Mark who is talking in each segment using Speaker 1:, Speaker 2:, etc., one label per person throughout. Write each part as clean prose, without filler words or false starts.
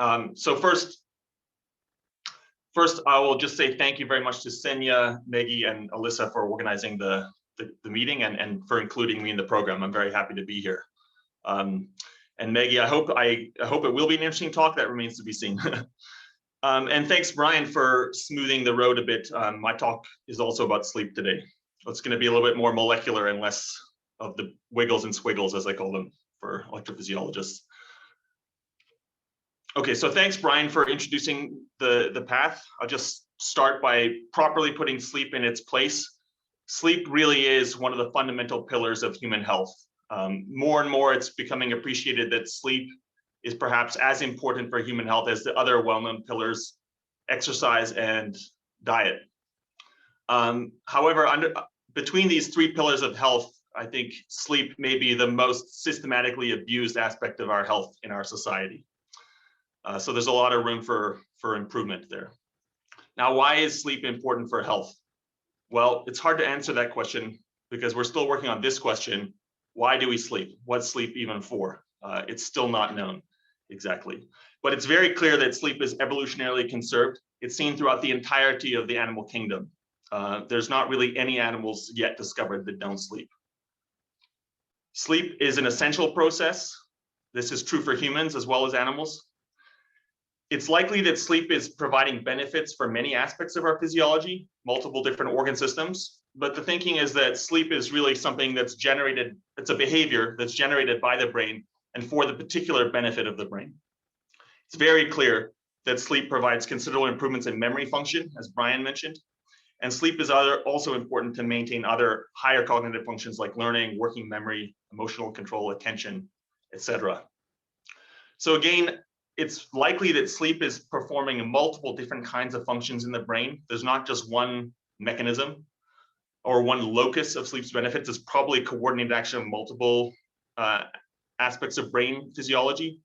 Speaker 1: So first, I will just say thank you very much to Ksenia, Maggie, and Alyssa for organizing the meeting and for including me in the program. I'm very happy to be here. And Maggie, I hope it will be an interesting talk. That remains to be seen. And thanks, Brian, for smoothing the road a bit. My talk is also about sleep today. It's going to be a little bit more molecular and less of the wiggles and squiggles, as I call them, for electrophysiologists. Okay, so thanks, Brian, for introducing the path. I'll just start by properly putting sleep in its place. Sleep really is one of the fundamental pillars of human health. More and more, it's becoming appreciated that sleep is perhaps as important for human health as the other well-known pillars, exercise and diet. However, between these three pillars of health, I think sleep may be the most systematically abused aspect of our health in our society. So there's a lot of room for improvement there. Now, why is sleep important for health? Well, it's hard to answer that question because we're still working on this question. Why do we sleep? What's sleep even for? It's still not known exactly. But it's very clear that sleep is evolutionarily conserved. It's seen throughout the entirety of the animal kingdom. There's not really any animals yet discovered that don't sleep. Sleep is an essential process. This is true for humans as well as animals. It's likely that sleep is providing benefits for many aspects of our physiology, multiple different organ systems. But the thinking is that sleep is really something that's generated, it's a behavior that's generated by the brain and for the particular benefit of the brain. It's very clear that sleep provides considerable improvements in memory function, as Brian mentioned. And sleep is also important to maintain other higher cognitive functions like learning, working memory, emotional control, attention, etc. So again, it's likely that sleep is performing multiple different kinds of functions in the brain. There's not just one mechanism or one locus of sleep's benefits. It's probably coordinated action of multiple aspects of brain physiology.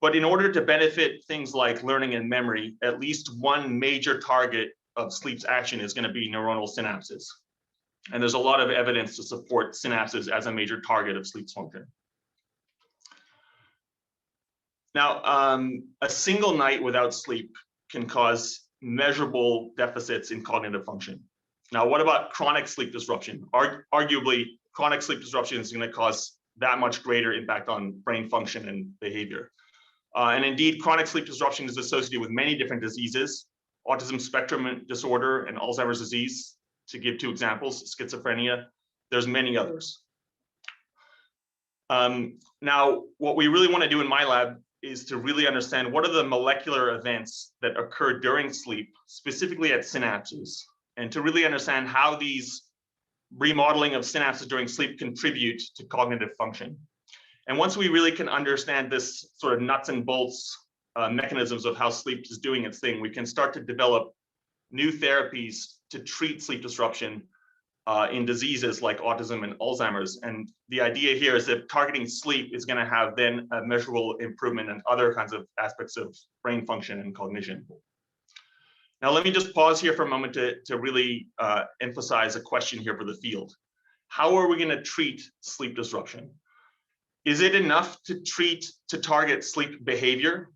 Speaker 1: But in order to benefit things like learning and memory, at least one major target of sleep's action is going to be neuronal synapses. And there's a lot of evidence to support synapses as a major target of sleep's function. Now, a single night without sleep can cause measurable deficits in cognitive function. Now, what about chronic sleep disruption? Arguably, chronic sleep disruption is going to cause that much greater impact on brain function and behavior. And indeed, chronic sleep disruption is associated with many different diseases, autism spectrum disorder and Alzheimer's disease, to give two examples, schizophrenia. There's many others. Now, what we really want to do in my lab is to really understand what are the molecular events that occur during sleep, specifically at synapses, and to really understand how these remodeling of synapses during sleep contribute to cognitive function. And once we really can understand this sort of nuts and bolts mechanisms of how sleep is doing its thing, we can start to develop new therapies to treat sleep disruption in diseases like autism and Alzheimer's. And the idea here is that targeting sleep is going to have then a measurable improvement in other kinds of aspects of brain function and cognition. Now, let me just pause here for a moment to really emphasize a question here for the field. How are we going to treat sleep disruption? Is it enough to target sleep behavior?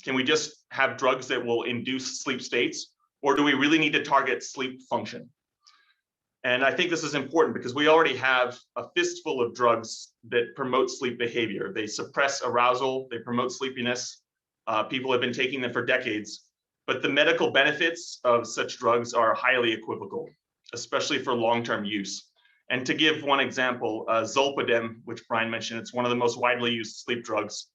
Speaker 1: Can we just have drugs that will induce sleep states? Or do we really need to target sleep function? And I think this is important because we already have a fistful of drugs that promote sleep behavior. They suppress arousal, they promote sleepiness. People have been taking them for decades, but the medical benefits of such drugs are highly equivocal, especially for long-term use. And to give one example, zolpidem, which Brian mentioned, it's one of the most widely used sleep drugs.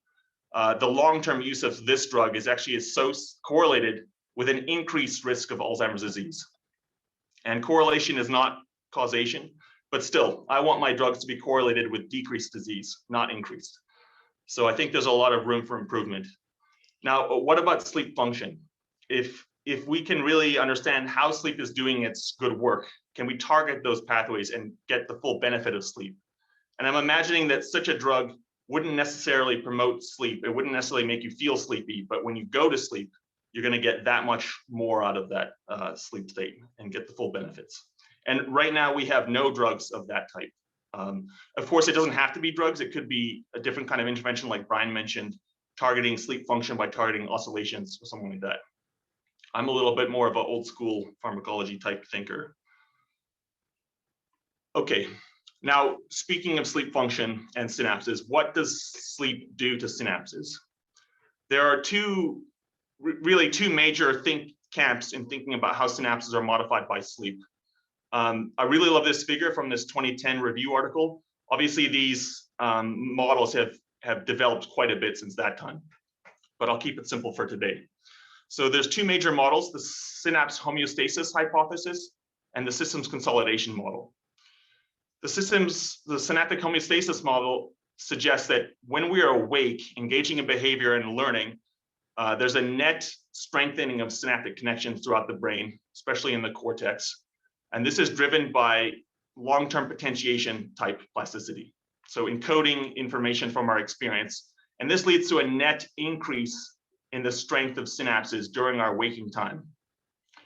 Speaker 1: The long-term use of this drug is actually so correlated with an increased risk of Alzheimer's disease. And correlation is not causation, but still, I want my drugs to be correlated with decreased disease, not increased. So I think there's a lot of room for improvement. Now, what about sleep function? If we can really understand how sleep is doing its good work, can we target those pathways and get the full benefit of sleep? And I'm imagining that such a drug wouldn't necessarily promote sleep. It wouldn't necessarily make you feel sleepy, but when you go to sleep, you're going to get that much more out of that sleep state and get the full benefits. And right now we have no drugs of that type. Of course, it doesn't have to be drugs. It could be a different kind of intervention like Brian mentioned. targeting sleep function by targeting oscillations or something like that. I'm a little bit more of an old school pharmacology type thinker. Okay, now speaking of sleep function and synapses, what does sleep do to synapses? There are really two major camps in thinking about how synapses are modified by sleep. I really love this figure from this 2010 review article. Obviously, these models have developed quite a bit since that time, but I'll keep it simple for today. So there's two major models, the synapse homeostasis hypothesis and the systems consolidation model. The synaptic homeostasis model suggests that when we are awake, engaging in behavior and learning, there's a net strengthening of synaptic connections throughout the brain, especially in the cortex. And this is driven by long-term potentiation type plasticity. So encoding information from our experience. And this leads to a net increase in the strength of synapses during our waking time.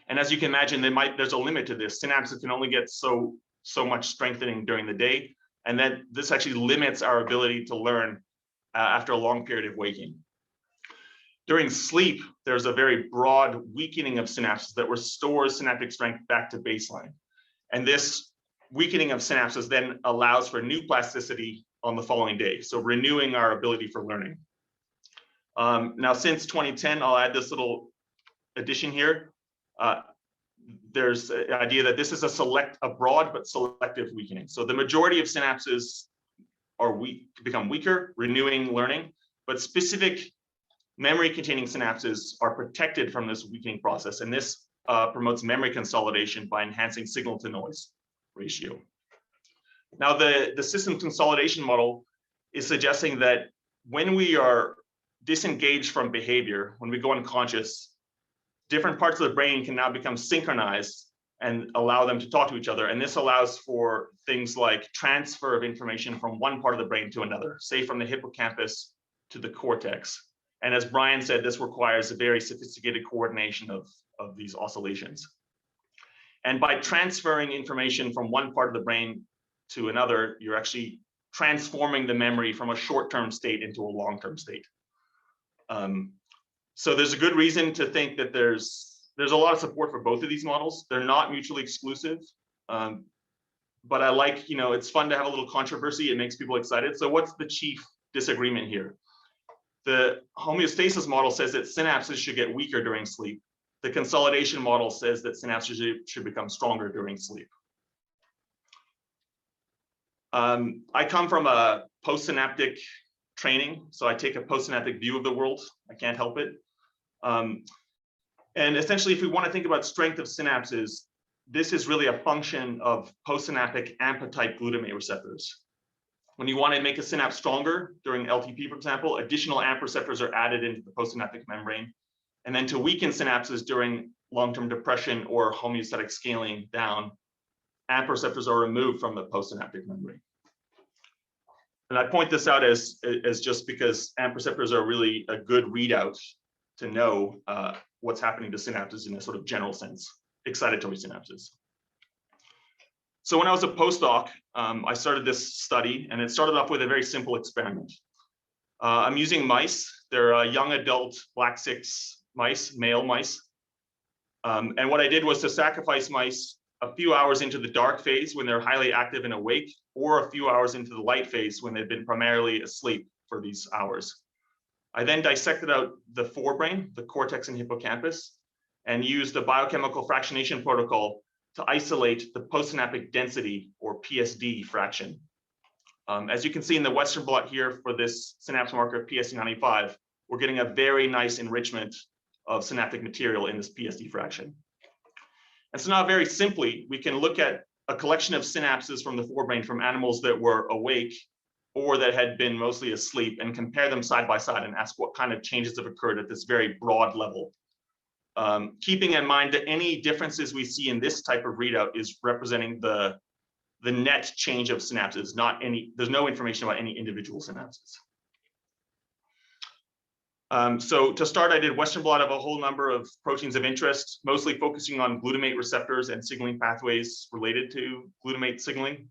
Speaker 1: And as you can imagine, there's a limit to this. Synapses can only get so much strengthening during the day. And then this actually limits our ability to learn after a long period of waking. During sleep, there's a very broad weakening of synapses that restores synaptic strength back to baseline. And this weakening of synapses then allows for new plasticity on the following day, so renewing our ability for learning. Now, since 2010, I'll add this little addition here. There's an idea that this is a broad but selective weakening. So the majority of synapses are become weaker, renewing learning, but specific memory-containing synapses are protected from this weakening process, and this promotes memory consolidation by enhancing signal-to-noise ratio. Now, the system consolidation model is suggesting that when we are disengaged from behavior, when we go unconscious, different parts of the brain can now become synchronized and allow them to talk to each other. And this allows for things like transfer of information from one part of the brain to another, say from the hippocampus to the cortex. And as Brian said, this requires a very sophisticated coordination of these oscillations. And by transferring information from one part of the brain to another, you're actually transforming the memory from a short-term state into a long-term state. So there's a good reason to think that there's a lot of support for both of these models. They're not mutually exclusive, but I like, it's fun to have a little controversy. It makes people excited. So what's the chief disagreement here? The homeostasis model says that synapses should get weaker during sleep. The consolidation model says that synapses should become stronger during sleep. I come from a postsynaptic training, so I take a postsynaptic view of the world. I can't help it. And essentially, if we want to think about strength of synapses, this is really a function of postsynaptic AMPA-type glutamate receptors. When you want to make a synapse stronger during LTP, for example, additional AMP receptors are added into the postsynaptic membrane. And then to weaken synapses during long-term depression or homeostatic scaling down, AMP receptors are removed from the postsynaptic membrane. And I point this out as just because AMP receptors are really a good readout to know what's happening to synapses in a sort of general sense, excitatory synapses. So when I was a postdoc, I started this study, and it started off with a very simple experiment. I'm using mice. They're young adult black 6 mice, male mice. And what I did was to sacrifice mice a few hours into the dark phase when they're highly active and awake, or a few hours into the light phase when they've been primarily asleep for these hours. I then dissected out the forebrain, the cortex and hippocampus, and used the biochemical fractionation protocol to isolate the postsynaptic density, or PSD fraction. As you can see in the Western blot here for this synapse marker PSD95, we're getting a very nice enrichment of synaptic material in this PSD fraction. And so now very simply, we can look at a collection of synapses from the forebrain from animals that were awake or that had been mostly asleep and compare them side by side and ask what kind of changes have occurred at this very broad level. Keeping in mind that any differences we see in this type of readout is representing the net change of synapses, there's no information about any individual synapses. So to start, I did Western blot of a whole number of proteins of interest, mostly focusing on glutamate receptors and signaling pathways related to glutamate signaling.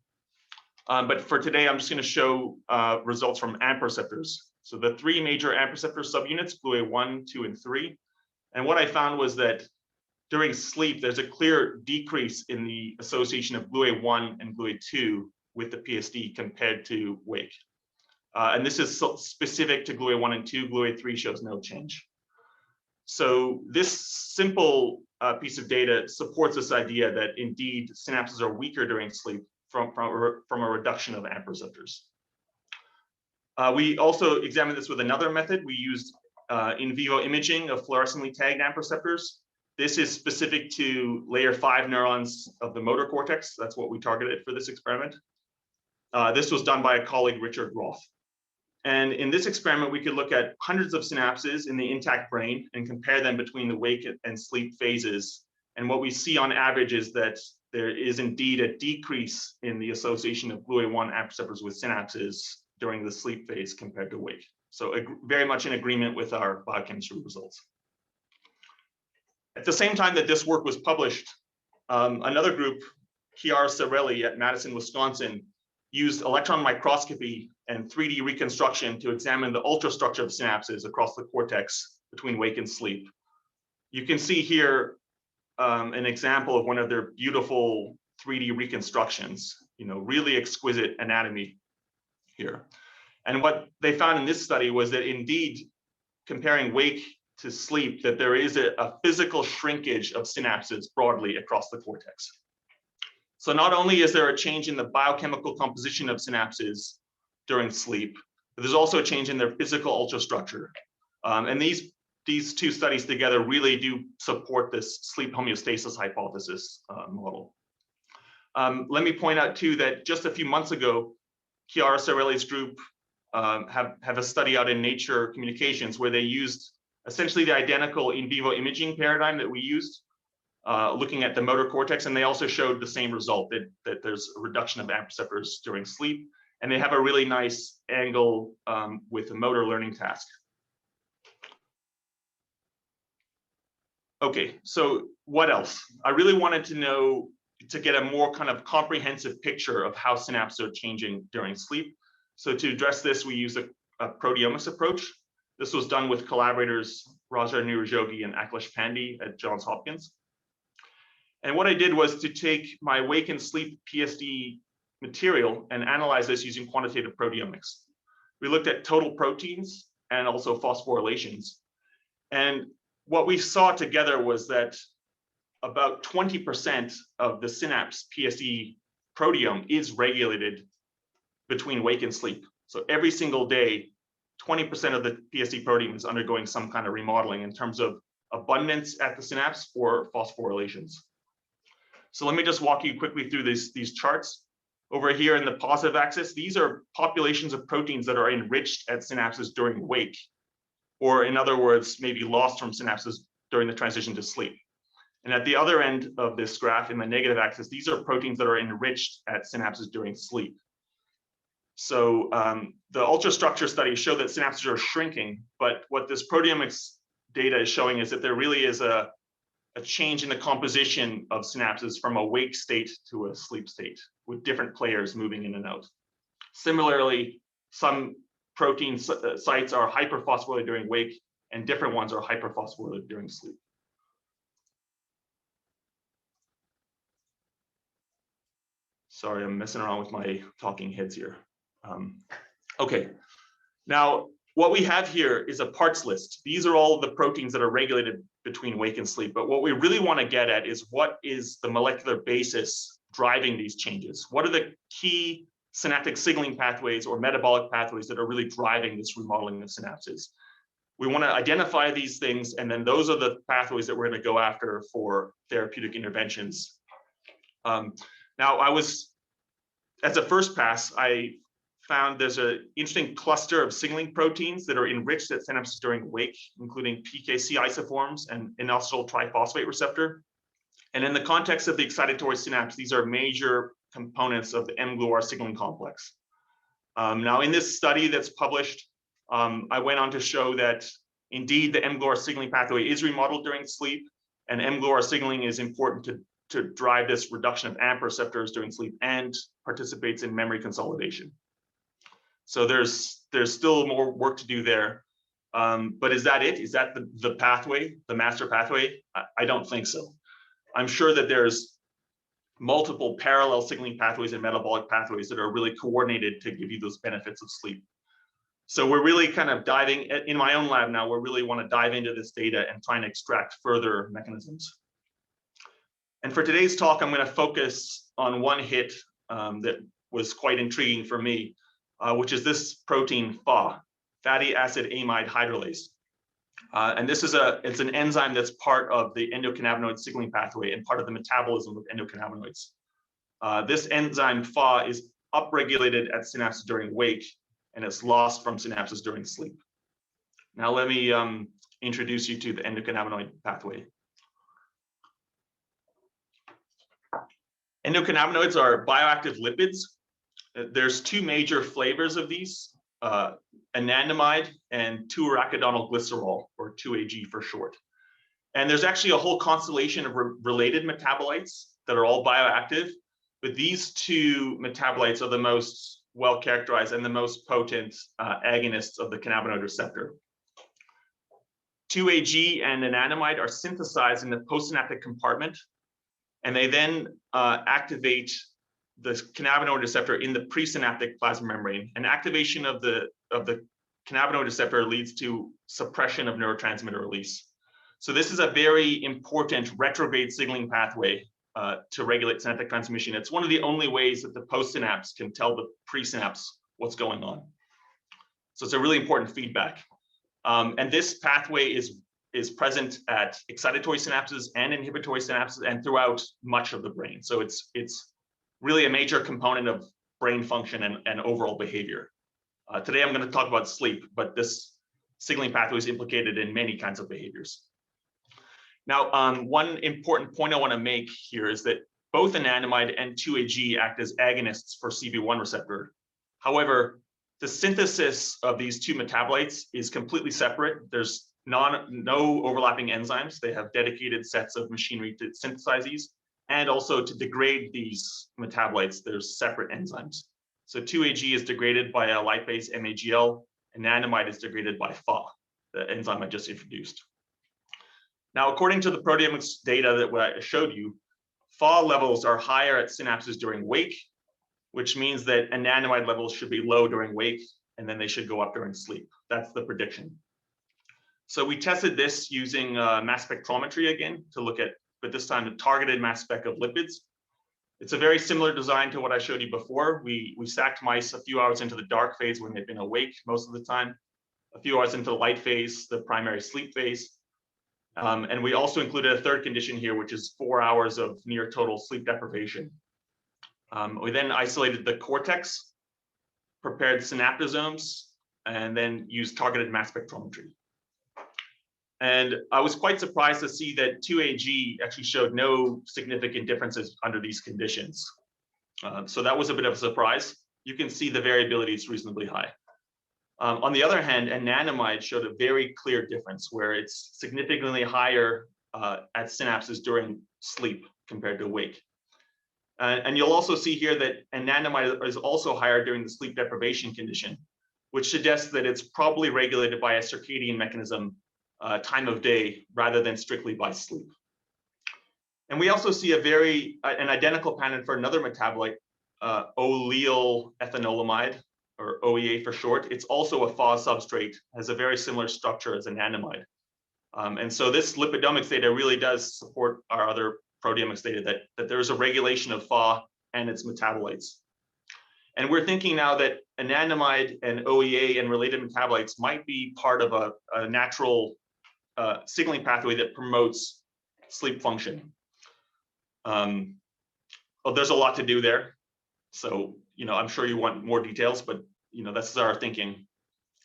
Speaker 1: But for today, I'm just going to show results from AMP receptors. So the three major AMP receptor subunits, GluA1, 2, and 3. And what I found was that during sleep, there's a clear decrease in the association of GluA1 and GluA2 with the PSD compared to wake. And this is specific to GluA1 and 2. GluA3 shows no change. So this simple piece of data supports this idea that indeed synapses are weaker during sleep from a reduction of AMP receptors. We also examined this with another method. We used in vivo imaging of fluorescently tagged AMP receptors. This is specific to layer 5 neurons of the motor cortex. That's what we targeted for this experiment. This was done by a colleague, Richard Roth. And in this experiment, we could look at hundreds of synapses in the intact brain and compare them between the wake and sleep phases. And what we see on average is that there is indeed a decrease in the association of GluA1 AMP receptors with synapses during the sleep phase compared to wake. So very much in agreement with our biochemistry results. At the same time that this work was published, another group, Chiara Sarelli at Madison, Wisconsin, used electron microscopy and 3D reconstruction to examine the ultrastructure of synapses across the cortex between wake and sleep. You can see here an example of one of their beautiful 3D reconstructions, really exquisite anatomy here. And what they found in this study was that indeed, comparing wake to sleep, that there is a physical shrinkage of synapses broadly across the cortex. So not only is there a change in the biochemical composition of synapses during sleep, but there's also a change in their physical ultrastructure. And these two studies together really do support this sleep homeostasis hypothesis model. Let me point out too that just a few months ago, Chiara Sarelli's group have a study out in Nature Communications where they used essentially the identical in vivo imaging paradigm that we used, looking at the motor cortex, and they also showed the same result, that there's a reduction of AMP receptors during sleep, and they have a really nice angle with the motor learning task. Okay, so what else? I really wanted to get a more kind of comprehensive picture of how synapses are changing during sleep. So to address this, we use a proteomics approach. This was done with collaborators Raja Nirajogi and Akhilesh Pandey at Johns Hopkins. And what I did was to take my wake and sleep PSD material and analyze this using quantitative proteomics. We looked at total proteins and also phosphorylations. And what we saw together was that about 20% of the synapse PSD proteome is regulated between wake and sleep. So every single day, 20% of the PSD proteome is undergoing some kind of remodeling in terms of abundance at the synapse or phosphorylations. So let me just walk you quickly through these charts. Over here in the positive axis, these are populations of proteins that are enriched at synapses during wake, or in other words, maybe lost from synapses during the transition to sleep. And at the other end of this graph, in the negative axis, these are proteins that are enriched at synapses during sleep. So the ultrastructure studies show that synapses are shrinking, but what this proteomics data is showing is that there really is a change in the composition of synapses from a wake state to a sleep state, with different players moving in and out. Similarly, some protein sites are hyperphosphorylated during wake, and different ones are hyperphosphorylated during sleep. Sorry, I'm messing around with my talking heads here. Okay, now what we have here is a parts list. These are all of the proteins that are regulated between wake and sleep. But what we really want to get at is what is the molecular basis driving these changes? What are the key synaptic signaling pathways or metabolic pathways that are really driving this remodeling of synapses? We want to identify these things, and then those are the pathways that we're going to go after for therapeutic interventions. Now, as a first pass, I found there's an interesting cluster of signaling proteins that are enriched at synapses during wake, including PKC isoforms and inositol triphosphate receptor. And in the context of the excitatory synapse, these are major components of the mGluR signaling complex. Now, in this study that's published, I went on to show that indeed the mGluR signaling pathway is remodeled during sleep, and mGluR signaling is important to drive this reduction of AMP receptors during sleep and participates in memory consolidation. So there's still more work to do there. But is that it? Is that the pathway, the master pathway? I don't think so. I'm sure that there's multiple parallel signaling pathways and metabolic pathways that are really coordinated to give you those benefits of sleep. So we're really kind of diving in my own lab now. We really want to dive into this data and try and extract further mechanisms. And for today's talk, I'm going to focus on one hit that was quite intriguing for me, which is this protein Pha, fatty acid amide hydrolase. And this is it's an enzyme that's part of the endocannabinoid signaling pathway and part of the metabolism of endocannabinoids. This enzyme Pha is upregulated at synapses during wake, and it's lost from synapses during sleep. Now let me introduce you to the endocannabinoid pathway. Endocannabinoids are bioactive lipids. There's two major flavors of these, anandamide and 2-arachidonyl glycerol, or 2-AG for short. And there's actually a whole constellation of related metabolites that are all bioactive, but these two metabolites are the most well characterized and the most potent agonists of the cannabinoid receptor. 2-AG and anandamide are synthesized in the postsynaptic compartment, and they then activate the cannabinoid receptor in the presynaptic plasma membrane. And activation of the cannabinoid receptor leads to suppression of neurotransmitter release. So this is a very important retrograde signaling pathway to regulate synaptic transmission. It's one of the only ways that the postsynapse can tell the presynapse what's going on. So it's a really important feedback. And this pathway is present at excitatory synapses and inhibitory synapses and throughout much of the brain. So it's really a major component of brain function and overall behavior. Today I'm going to talk about sleep, but this signaling pathway is implicated in many kinds of behaviors. Now, one important point I want to make here is that both anandamide and 2-AG act as agonists for CB1 receptor. However, the synthesis of these two metabolites is completely separate. There's no overlapping enzymes. They have dedicated sets of machinery to synthesize these. And also to degrade these metabolites, there's separate enzymes. So 2-AG is degraded by a lipase MAGL, and anandamide is degraded by Pha, the enzyme I just introduced. Now, according to the proteomics data that I showed you, Pha levels are higher at synapses during wake, which means that anandamide levels should be low during wake, and then they should go up during sleep. That's the prediction. So we tested this using mass spectrometry again to look at, but this time, the targeted mass spec of lipids. It's a very similar design to what I showed you before. We stacked mice a few hours into the dark phase when they've been awake most of the time, a few hours into the light phase, the primary sleep phase. And we also included a third condition here, which is 4 hours of near total sleep deprivation. We then isolated the cortex, prepared synaptosomes, and then used targeted mass spectrometry. And I was quite surprised to see that 2-AG actually showed no significant differences under these conditions. So that was a bit of a surprise. You can see the variability is reasonably high. On the other hand, anandamide showed a very clear difference where it's significantly higher at synapses during sleep compared to wake. And you'll also see here that anandamide is also higher during the sleep deprivation condition, which suggests that it's probably regulated by a circadian mechanism, time of day, rather than strictly by sleep. And we also see an identical pattern for another metabolite, oleal ethanolamide, or OEA for short. It's also a Pha substrate, has a very similar structure as anandamide. And so this lipidomics data really does support our other proteomics data that there's a regulation of Pha and its metabolites. And we're thinking now that anandamide and OEA and related metabolites might be part of a natural signaling pathway that promotes sleep function. Well, there's a lot to do there. So, I'm sure you want more details, but, this is our thinking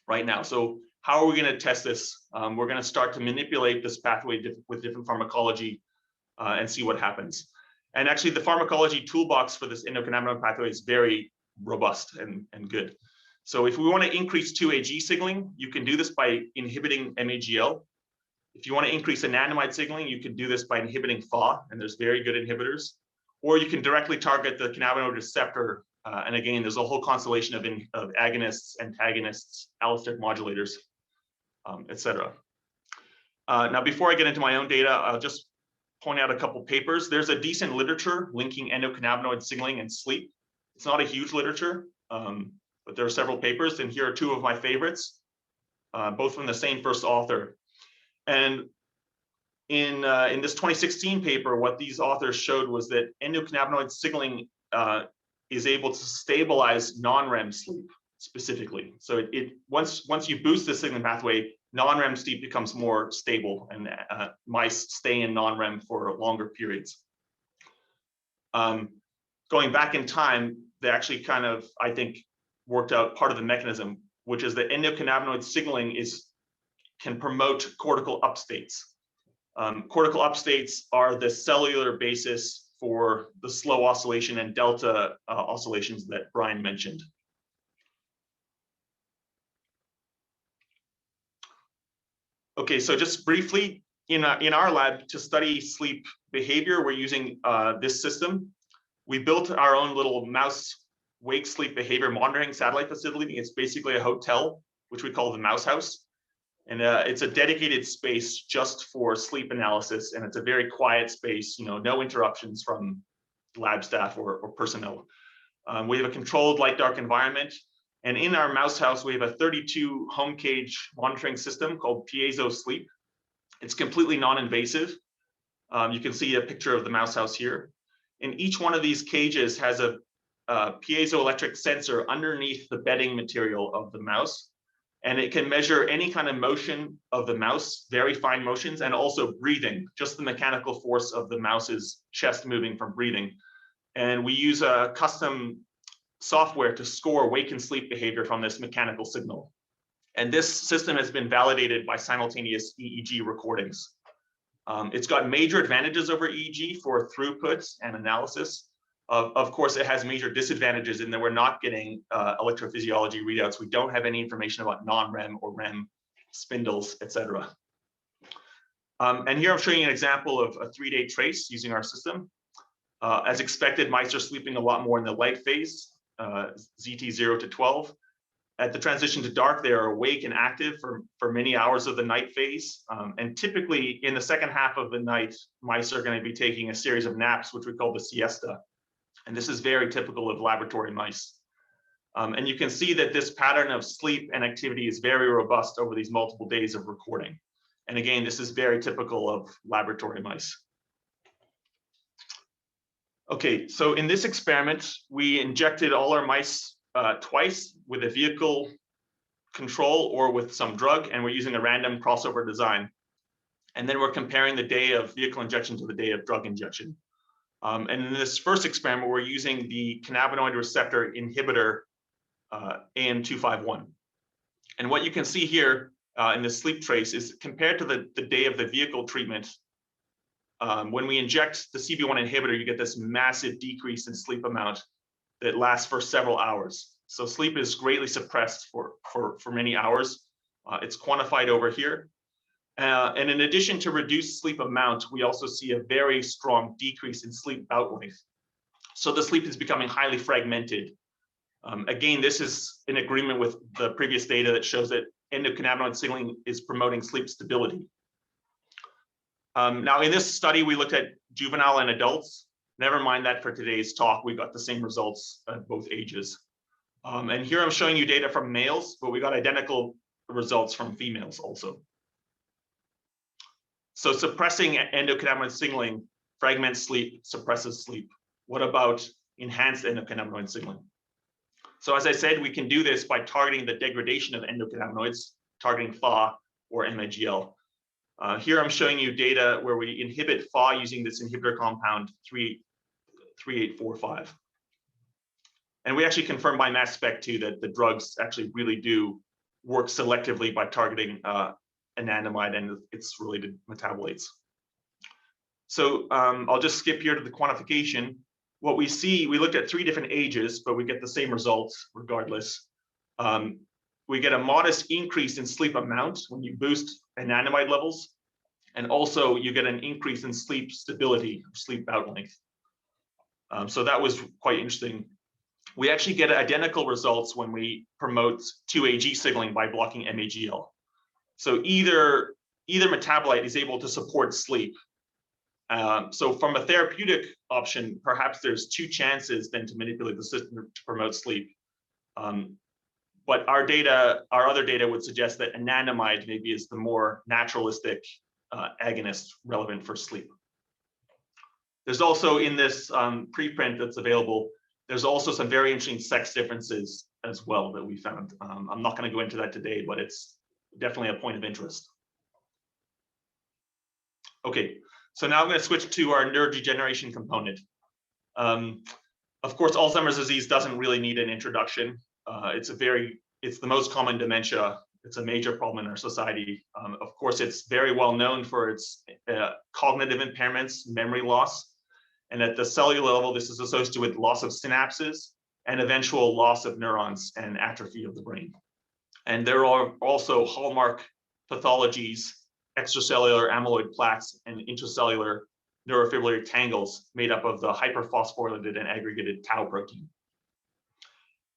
Speaker 1: right now. So how are we going to test this? We're going to start to manipulate this pathway with different pharmacology and see what happens. And actually, the pharmacology toolbox for this endocannabinoid pathway is very robust and good. So if we want to increase 2-AG signaling, you can do this by inhibiting MAGL. If you want to increase anandamide signaling, you can do this by inhibiting Pha, and there's very good inhibitors. Or you can directly target the cannabinoid receptor And again, there's a whole constellation of agonists, antagonists, allosteric modulators, etc. Now, before I get into my own data, I'll just point out a couple papers. There's a decent literature linking endocannabinoid signaling and sleep. It's not a huge literature, but there are several papers, and here are two of my favorites, both from the same first author. And in this 2016 paper, what these authors showed was that endocannabinoid signaling is able to stabilize non-REM sleep specifically. So once you boost the signaling pathway, non-REM sleep becomes more stable, and mice stay in non-REM for longer periods. Going back in time, they actually kind of, I think, worked out part of the mechanism, which is that endocannabinoid signaling can promote cortical upstates. Cortical upstates are the cellular basis for the slow oscillation and delta oscillations that Brian mentioned. Okay, so just briefly, in our lab, to study sleep behavior, we're using this system. We built our own little mouse wake sleep behavior monitoring satellite facility. It's basically a hotel, which we call the Mouse House. And it's a dedicated space just for sleep analysis. And it's a very quiet space, no interruptions from lab staff or personnel. We have a controlled light dark environment. And in our Mouse House, we have a 32 home cage monitoring system called Piezo Sleep. It's completely non-invasive. You can see a picture of the Mouse House here. And each one of these cages has a piezoelectric sensor underneath the bedding material of the mouse. And it can measure any kind of motion of the mouse, very fine motions, and also breathing, just the mechanical force of the mouse's chest moving from breathing. And we use a custom software to score wake and sleep behavior from this mechanical signal. And this system has been validated by simultaneous EEG recordings. It's got major advantages over EEG for throughput and analysis. Of course, it has major disadvantages in that we're not getting electrophysiology readouts. We don't have any information about non-REM or REM spindles, etc. And here I'm showing you an example of a 3-day trace using our system. As expected, mice are sleeping a lot more in the light phase, ZT 0 to 12. At the transition to dark, they are awake and active for many hours of the night phase. And typically in the second half of the night, mice are going to be taking a series of naps, which we call the siesta. And this is very typical of laboratory mice. And you can see that this pattern of sleep and activity is very robust over these multiple days of recording. And again, this is very typical of laboratory mice. Okay, so in this experiment, we injected all our mice twice with a vehicle control or with some drug, and we're using a random crossover design. And then we're comparing the day of vehicle injection to the day of drug injection. And in this first experiment, we're using the cannabinoid receptor inhibitor AM251. And what you can see here in the sleep trace is compared to the day of the vehicle treatment, when we inject the CB1 inhibitor, you get this massive decrease in sleep amount that lasts for several hours. So sleep is greatly suppressed for many hours. It's quantified over here. And in addition to reduced sleep amount, we also see a very strong decrease in sleep bout length. So the sleep is becoming highly fragmented. Again, this is in agreement with the previous data that shows that endocannabinoid signaling is promoting sleep stability. Now, in this study, we looked at juvenile and adults. Never mind that for today's talk, we got the same results at both ages. And here I'm showing you data from males, but we got identical results from females also. So suppressing endocannabinoid signaling fragments sleep, suppresses sleep. What about enhanced endocannabinoid signaling? So as I said, we can do this by targeting the degradation of endocannabinoids, targeting Pha or MAGL. Here I'm showing you data where we inhibit Pha using this inhibitor compound 3845. And we actually confirmed by mass spec too that the drugs actually really do work selectively by targeting anandamide and its related metabolites. So I'll just skip here to the quantification. What we see, we looked at 3 different ages, but we get the same results regardless. We get a modest increase in sleep amount when you boost anandamide levels. And also you get an increase in sleep stability, sleep bout length. So that was quite interesting. we actually get identical results when we promote 2-AG signaling by blocking MAGL. So either metabolite is able to support sleep. So from a therapeutic option, perhaps there's two chances then to manipulate the system to promote sleep. But our other data would suggest that anandamide maybe is the more naturalistic agonist relevant for sleep. There's also in this preprint that's available, there's also some very interesting sex differences as well that we found. I'm not going to go into that today, but it's definitely a point of interest. Okay, so now I'm going to switch to our neurodegeneration component. Of course, Alzheimer's disease doesn't really need an introduction. It's the most common dementia. It's a major problem in our society. Of course, it's very well known for its cognitive impairments, memory loss. And at the cellular level, this is associated with loss of synapses and eventual loss of neurons and atrophy of the brain. And there are also hallmark pathologies, extracellular amyloid plaques and intracellular neurofibrillary tangles made up of the hyperphosphorylated and aggregated tau protein.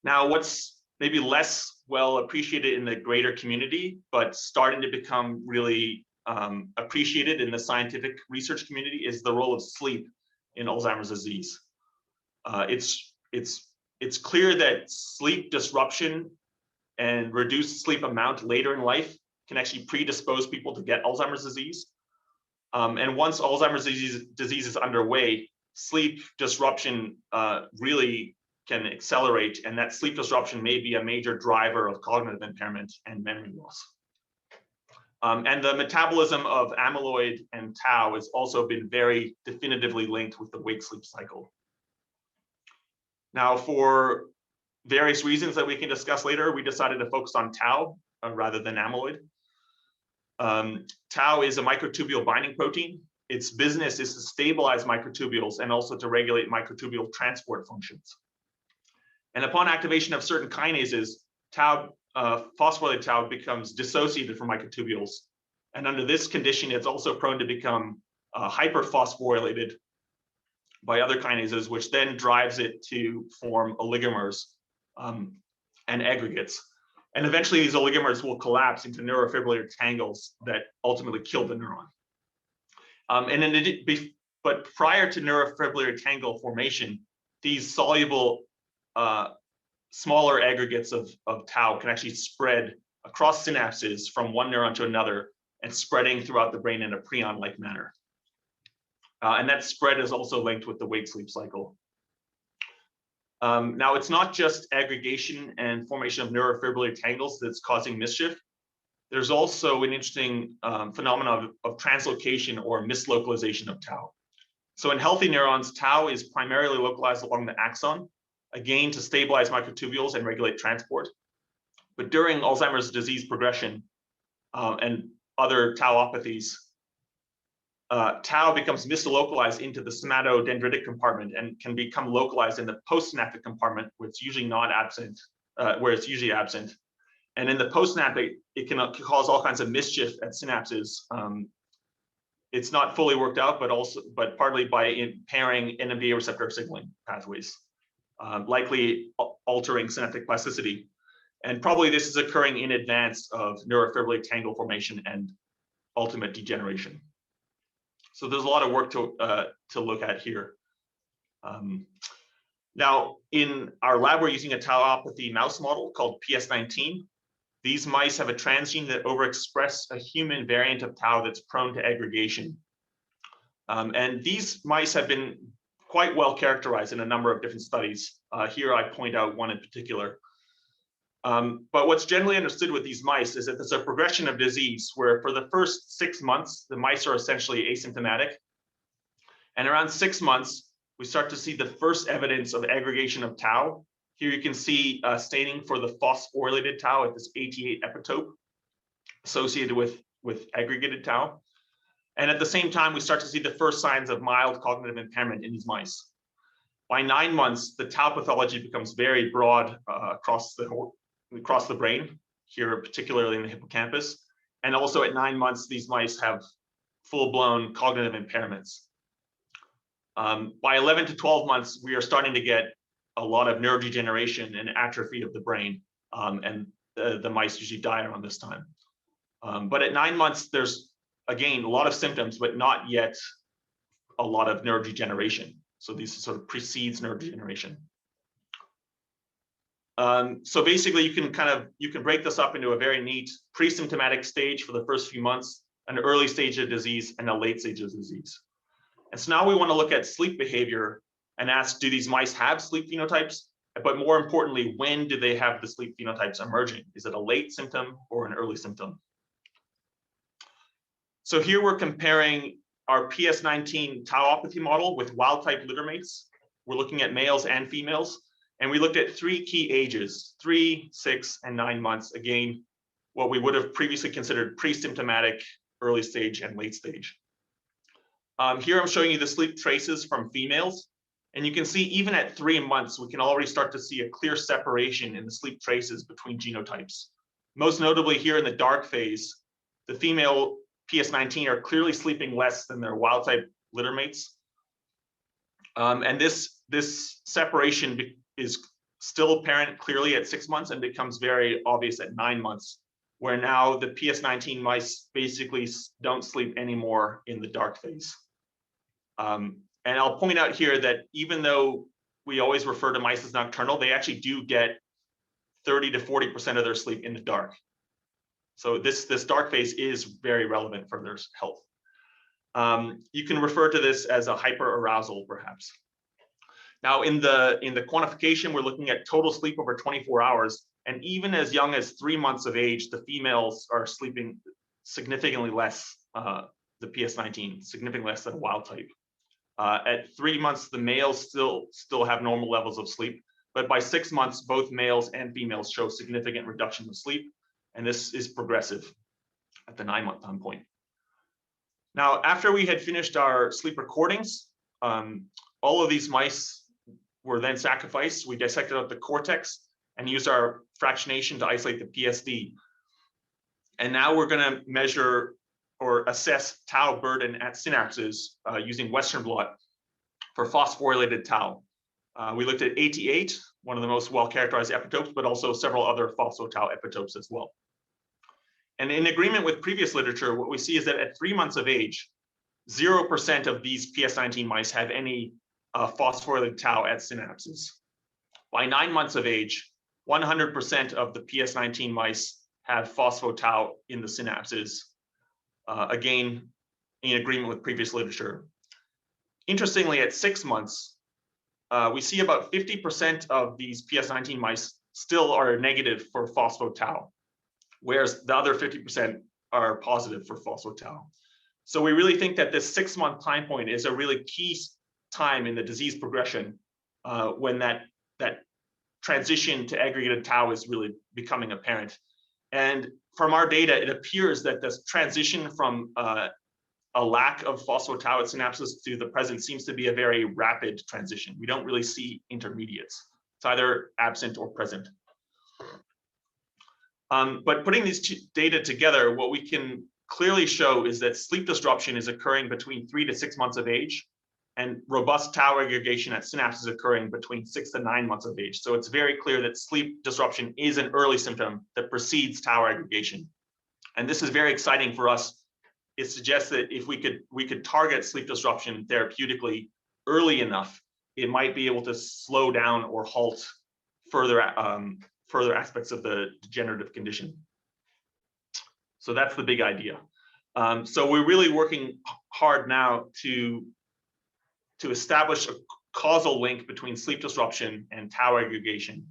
Speaker 1: Now, what's maybe less well appreciated in the greater community, but starting to become really appreciated in the scientific research community is the role of sleep in Alzheimer's disease. It's clear that sleep disruption and reduced sleep amount later in life can actually predispose people to get Alzheimer's disease. And once Alzheimer's disease is underway, sleep disruption really can accelerate, and that sleep disruption may be a major driver of cognitive impairment and memory loss. And the metabolism of amyloid and tau has also been very definitively linked with the wake-sleep cycle. Now, for various reasons that we can discuss later, we decided to focus on tau rather than amyloid. Tau is a microtubule binding protein. Its business is to stabilize microtubules and also to regulate microtubule transport functions. And upon activation of certain kinases, tau, phosphorylated tau becomes dissociated from microtubules. And under this condition, it's also prone to become hyperphosphorylated by other kinases, which then drives it to form oligomers and aggregates. And eventually these oligomers will collapse into neurofibrillary tangles that ultimately kill the neuron. But prior to neurofibrillary tangle formation, these soluble smaller aggregates of tau can actually spread across synapses from one neuron to another and spreading throughout the brain in a prion-like manner. And that spread is also linked with the wake-sleep cycle. Now, it's not just aggregation and formation of neurofibrillary tangles that's causing mischief. There's also an interesting phenomenon of translocation or mislocalization of tau. So in healthy neurons, tau is primarily localized along the axon, again, to stabilize microtubules and regulate transport. But during Alzheimer's disease progression and other tauopathies, tau becomes mislocalized into the somatodendritic compartment and can become localized in the postsynaptic compartment, where it's usually not absent, where it's usually absent. And in the postsynaptic, it can cause all kinds of mischief at synapses. It's not fully worked out, but partly by impairing NMDA receptor signaling pathways, likely altering synaptic plasticity. And probably this is occurring in advance of neurofibrillary tangle formation and ultimate degeneration. So there's a lot of work to look at here. Now, in our lab, we're using a tauopathy mouse model called PS19. These mice have a transgene that overexpress a human variant of tau that's prone to aggregation. And these mice have been quite well characterized in a number of different studies. Here I point out one in particular. But what's generally understood with these mice is that there's a progression of disease where for the first 6 months, the mice are essentially asymptomatic. And around 6 months, we start to see the first evidence of aggregation of tau. Here you can see staining for the phosphorylated tau at this 88 epitope associated with aggregated tau. And at the same time, we start to see the first signs of mild cognitive impairment in these mice. By 9 months, the tau pathology becomes very broad across the brain, here particularly in the hippocampus. And also at 9 months, these mice have full-blown cognitive impairments. By 11 to 12 months, we are starting to get a lot of neurodegeneration and atrophy of the brain, and the mice usually die around this time. But at 9 months, there's, again, a lot of symptoms, but not yet a lot of neurodegeneration. So this sort of precedes neurodegeneration. So basically, you can break this up into a very neat pre-symptomatic stage for the first few months, an early stage of disease, and a late stage of disease. And so now we want to look at sleep behavior and ask, do these mice have sleep phenotypes? But more importantly, when do they have the sleep phenotypes emerging? Is it a late symptom or an early symptom? So here we're comparing our PS19 tauopathy model with wild type littermates. We're looking at males and females, and we looked at 3 key ages, 3, 6, and 9 months. Again, what we would have previously considered pre-symptomatic, early stage, and late stage. Here I'm showing you the sleep traces from females. And you can see even at 3 months, we can already start to see a clear separation in the sleep traces between genotypes. Most notably here in the dark phase, the female PS19 are clearly sleeping less than their wild type littermates. And this separation is still apparent clearly at 6 months and becomes very obvious at 9 months, where now the PS19 mice basically don't sleep anymore in the dark phase. And I'll point out here that even though we always refer to mice as nocturnal, they actually do get 30 to 40% of their sleep in the dark. So this dark phase is very relevant for their health. You can refer to this as a hyperarousal, perhaps. Now, in the quantification, we're looking at total sleep over 24 hours. And even as young as 3 months of age, the females are sleeping significantly less, the PS19, significantly less than wild type. At 3 months, the males still have normal levels of sleep, but by 6 months, both males and females show significant reduction of sleep, and this is progressive at the 9-month time point. Now, after we had finished our sleep recordings, all of these mice were then sacrificed. We dissected out the cortex and used our fractionation to isolate the PSD. And now we're going to measure or assess tau burden at synapses using Western blot for phosphorylated tau. We looked at 88, one of the most well-characterized epitopes, but also several other phospho-tau epitopes as well. And in agreement with previous literature, what we see is that at 3 months of age, 0% of these PS19 mice have any phosphorylated tau at synapses. By 9 months of age, 100% of the PS19 mice have phospho-tau in the synapses. Again, in agreement with previous literature. Interestingly, at 6 months, we see about 50% of these PS19 mice still are negative for phospho-tau, whereas the other 50% are positive for phospho-tau. So we really think that this 6-month time point is a really key time in the disease progression when that transition to aggregated tau is really becoming apparent. And from our data, it appears that this transition from a lack of phospho-tau at synapses to the present seems to be a very rapid transition. We don't really see intermediates. It's either absent or present. But putting these data together, what we can clearly show is that sleep disruption is occurring between 3 to 6 months of age, and robust tau aggregation at synapses occurring between 6 to 9 months of age. So it's very clear that sleep disruption is an early symptom that precedes tau aggregation. And this is very exciting for us. It suggests that if we could target sleep disruption therapeutically early enough, it might be able to slow down or halt further aspects of the degenerative condition. So that's the big idea. So we're really working hard now to establish a causal link between sleep disruption and tau aggregation.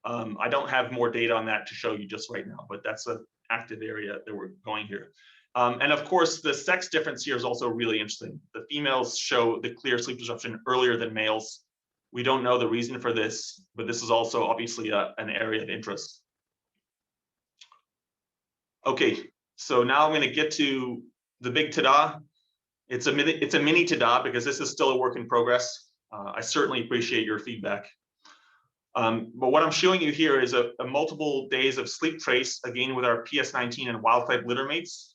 Speaker 1: I don't have more data on that to show you just right now, but that's an active area that we're going here. And of course, the sex difference here is also really interesting. The females show the clear sleep disruption earlier than males. We don't know the reason for this, but this is also obviously an area of interest. Okay, so now I'm going to get to the big ta-da. It's a mini ta-da because this is still a work in progress. I certainly appreciate your feedback. But what I'm showing you here is a multiple days of sleep trace, again with our PS19 and wild type littermates.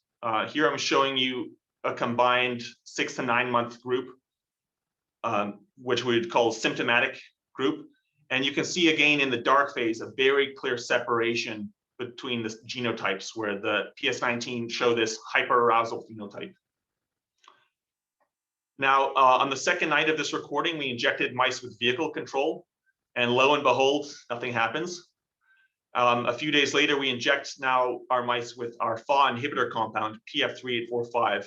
Speaker 1: Here I'm showing you a combined 6 to 9 month group, which we'd call symptomatic group. And you can see again in the dark phase a very clear separation between the genotypes, where the PS19 show this hyperarousal phenotype. Now, on the second night of this recording, we injected mice with vehicle control, and lo and behold, nothing happens. A few days later, we inject now our mice with our FAW inhibitor compound, PF3845,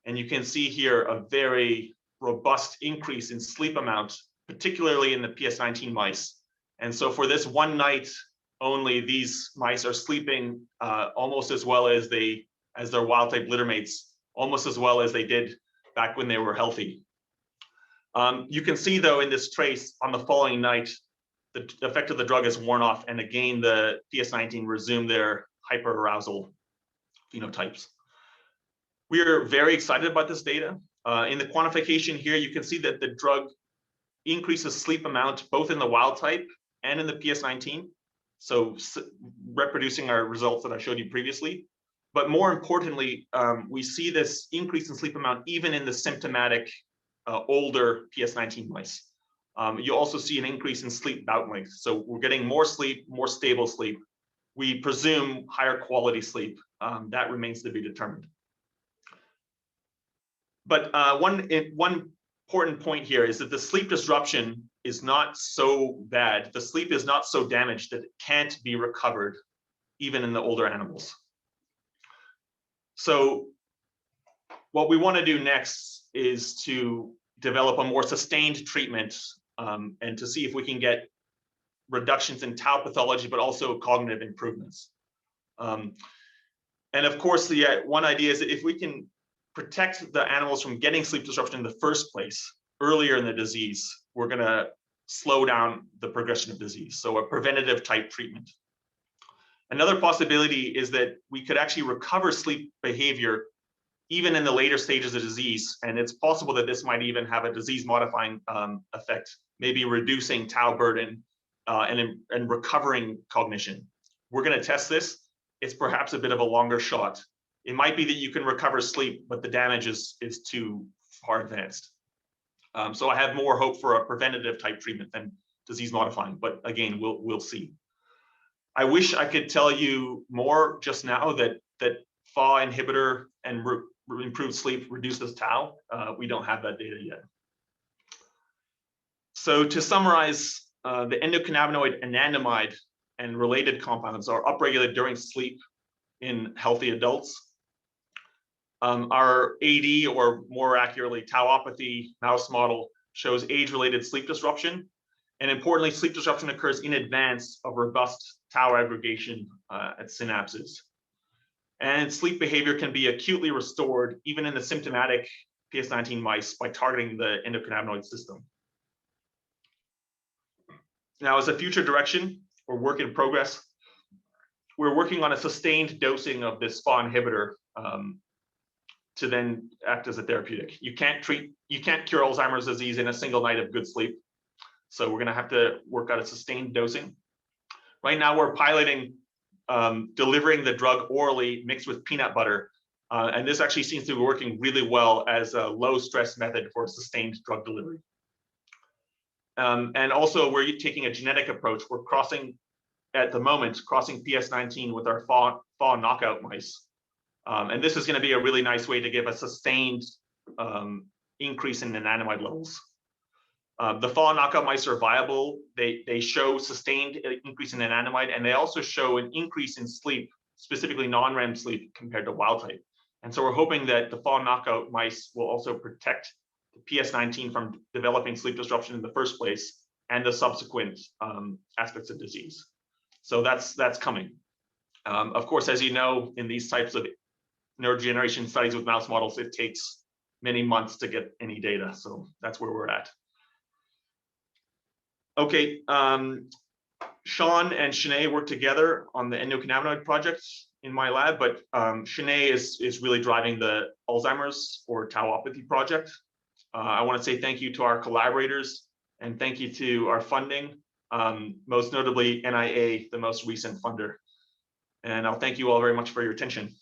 Speaker 1: and you can see here a very robust increase in sleep amount, particularly in the PS19 mice. And so for this one night only, these mice are sleeping almost as well as their wild-type litter mates, almost as well as they did back when they were healthy. You can see, though, in this trace on the following night, the effect of the drug is worn off, and again, the PS19 resumed their hyperarousal phenotypes. We are very excited about this data. In the quantification here, you can see that the drug increases sleep amount both in the wild type and in the PS19, so reproducing our results that I showed you previously. But more importantly, we see this increase in sleep amount even in the symptomatic older PS19 mice. You also see an increase in sleep bout length. So we're getting more sleep, more stable sleep. We presume higher quality sleep. That remains to be determined. But one important point here is that the sleep disruption is not so bad. The sleep is not so damaged that it can't be recovered, even in the older animals. So what we want to do next is to develop a more sustained treatment and to see if we can get reductions in tau pathology, but also cognitive improvements. And of course, the one idea is that if we can protect the animals from getting sleep disruption in the first place, earlier in the disease, we're going to slow down the progression of disease. So a preventative type treatment. Another possibility is that we could actually recover sleep behavior even in the later stages of disease. And it's possible that this might even have a disease modifying effect, maybe reducing tau burden and recovering cognition. We're going to test this. It's perhaps a bit of a longer shot. It might be that you can recover sleep, but the damage is too far advanced. So I have more hope for a preventative type treatment than disease modifying, but again, we'll see. I wish I could tell you more just now that FAW inhibitor and improved sleep reduces tau. We don't have that data yet. So to summarize, the endocannabinoid anandamide and related compounds are upregulated during sleep in healthy adults. Our AD, or more accurately, Tauopathy mouse model shows age-related sleep disruption. And importantly, sleep disruption occurs in advance of robust tau aggregation at synapses. And sleep behavior can be acutely restored even in the symptomatic PS19 mice by targeting the endocannabinoid system. Now, as a future direction or work in progress, we're working on a sustained dosing of this FAW inhibitor to then act as a therapeutic. You can't cure Alzheimer's disease in a single night of good sleep. So we're going to have to work out a sustained dosing. Right now, we're piloting delivering the drug orally mixed with peanut butter. And this actually seems to be working really well as a low stress method for sustained drug delivery. And also, we're taking a genetic approach. We're crossing, at the moment, crossing PS19 with our FAW knockout mice. And this is going to be a really nice way to give a sustained increase in anandamide levels. The FAW knockout mice are viable. They show sustained increase in anandamide, and they also show an increase in sleep, specifically non-REM sleep compared to wild type. And so we're hoping that the FAW knockout mice will also protect the PS19 from developing sleep disruption in the first place and the subsequent aspects of disease. So that's coming. Of course, as you know, in these types of neurodegeneration studies with mouse models, it takes many months to get any data. So that's where we're at. Okay, Sean and Ksenia work together on the endocannabinoid project in my lab, but Ksenia is really driving the Alzheimer's or Tauopathy project. I want to say thank you to our collaborators and thank you to our funding, most notably NIA, the most recent funder. And I'll thank you all very much for your attention.